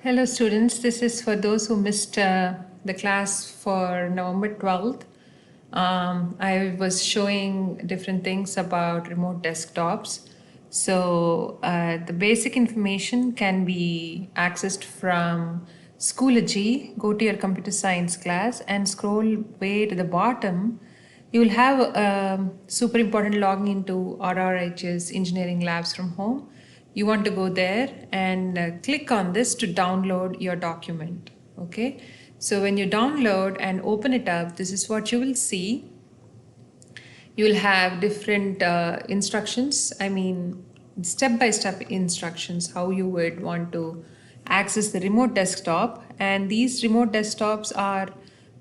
Hello students, this is for those who missed the class for November 12th. I was showing different things about remote desktops. So the basic information can be accessed from Schoology. Go to your computer science class and scroll way to the bottom. You will have a super important login into RRH's engineering labs from home. You want to go there and click on this to download your document. Okay, so when you download and open it up, this is what you will see. You will have different instructions, step-by-step instructions how you would want to access the remote desktop. And these remote desktops are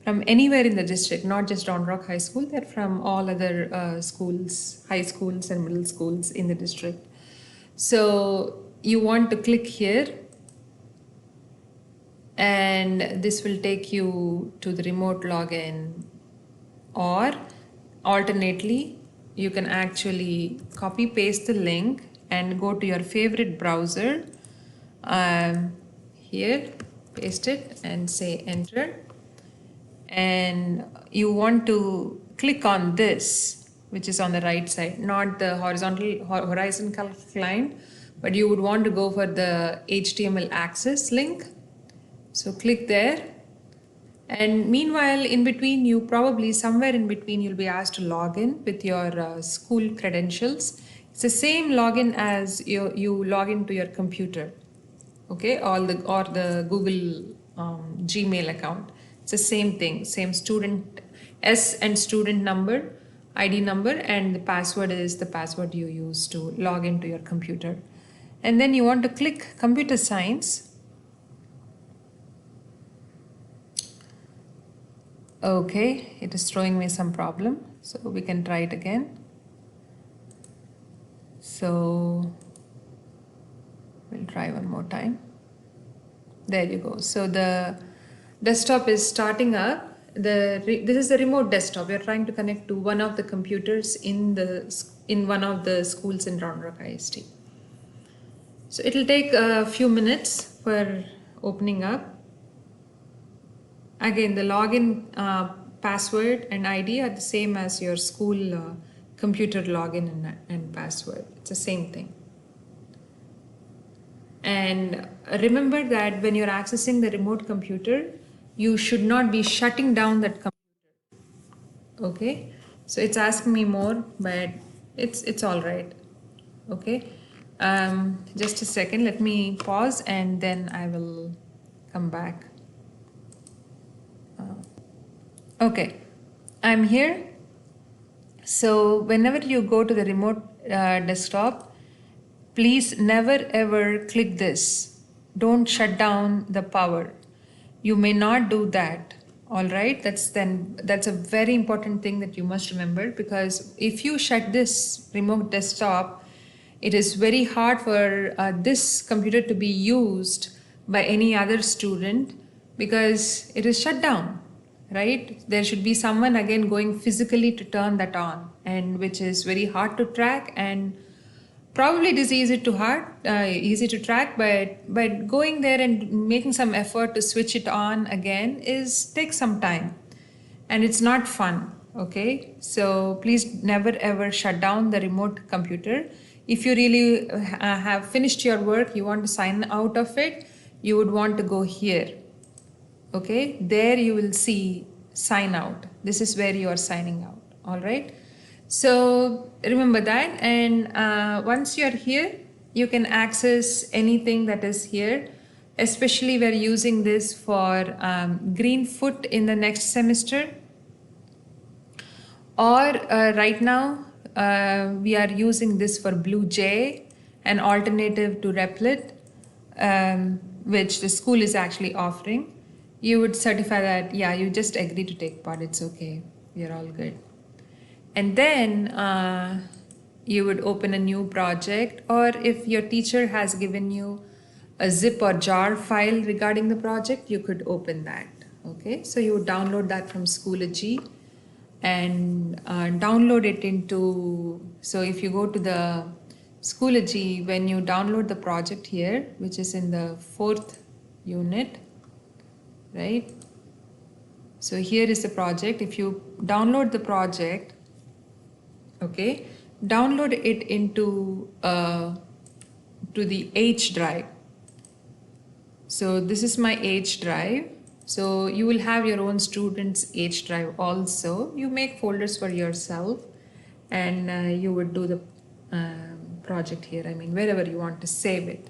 from anywhere in the district, not just Round Rock High School. They're from all other schools, high schools and middle schools in the district. So you want to click here, and this will take you to the remote login, or alternately you can actually copy paste the link and go to your favorite browser. Here, paste it and say enter, and you want to click on this, which is on the right side, not the horizontal client, but you would want to go for the HTML access link. So click there, and meanwhile in between, you probably somewhere in between you'll be asked to log in with your school credentials. It's the same login as you log into your computer, okay, or the Google Gmail account. It's the same thing, same student S and student number, ID number, and the password is the password you use to log into your computer. And then you want to click computer science. Okay, it is throwing me some problem, so we can try it again. So we'll try one more time. There you go. So the desktop is starting up. This is the remote desktop. We are trying to connect to one of the computers in one of the schools in Round Rock ISD. So it'll take a few minutes for opening up. Again, the login password and ID are the same as your school computer login and password. It's the same thing. And remember that when you're accessing the remote computer, you should not be shutting down that computer. Okay, so it's asking me more, but it's all right. Okay, just a second. Let me pause and then I will come back. Okay, I'm here. So whenever you go to the remote desktop, please never ever click this. Don't shut down the power. You may not do that. All right, that's a very important thing that you must remember, because if you shut this remote desktop, it is very hard for this computer to be used by any other student because it is shut down. Right? There should be someone again going physically to turn that on, and which is very hard to track, and probably it is easy to track, but going there and making some effort to switch it on again takes some time, and it's not fun. Okay, so please never ever shut down the remote computer. If you really have finished your work, you want to sign out of it, you would want to go here. Okay, there you will see sign out. This is where you are signing out. All right, so remember that, and once you are here, you can access anything that is here. Especially we're using this for Greenfoot in the next semester, or right now we are using this for BlueJ, an alternative to Replit, which the school is actually offering. You would certify that, yeah, you just agree to take part, it's okay, we're all good. And then you would open a new project, or if your teacher has given you a zip or jar file regarding the project, you could open that. Okay, so you would download that from Schoology and download it into, so if you go to the Schoology, when you download the project here, which is in the fourth unit, right? So here is the project. If you download the project, okay, download it into to the H drive. So this is my H drive. So you will have your own student's H drive also. You make folders for yourself, and you would do the project here. I mean, wherever you want to save it.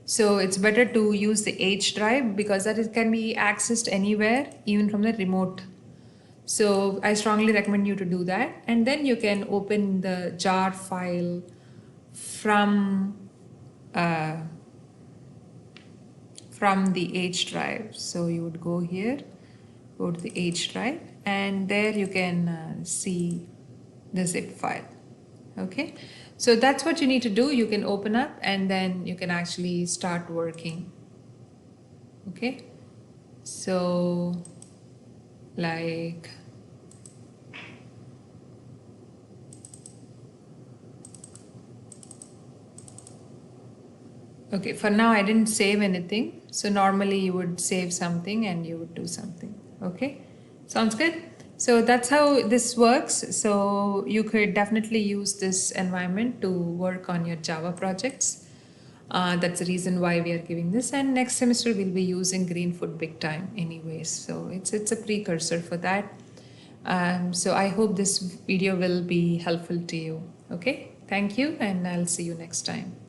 So it's better to use the H drive because that can be accessed anywhere, even from the remote. So I strongly recommend you to do that. And then you can open the jar file from the H drive. So you would go here, go to the H drive, and there you can see the zip file. Okay, so that's what you need to do. You can open up and then you can actually start working. Okay, so like okay, for now I didn't save anything. So normally you would save something and you would do something. Okay, sounds good. So that's how this works. So you could definitely use this environment to work on your Java projects. That's the reason why we are giving this. And next semester we'll be using Greenfoot big time anyways. So it's a precursor for that. So I hope this video will be helpful to you. Okay, thank you, and I'll see you next time.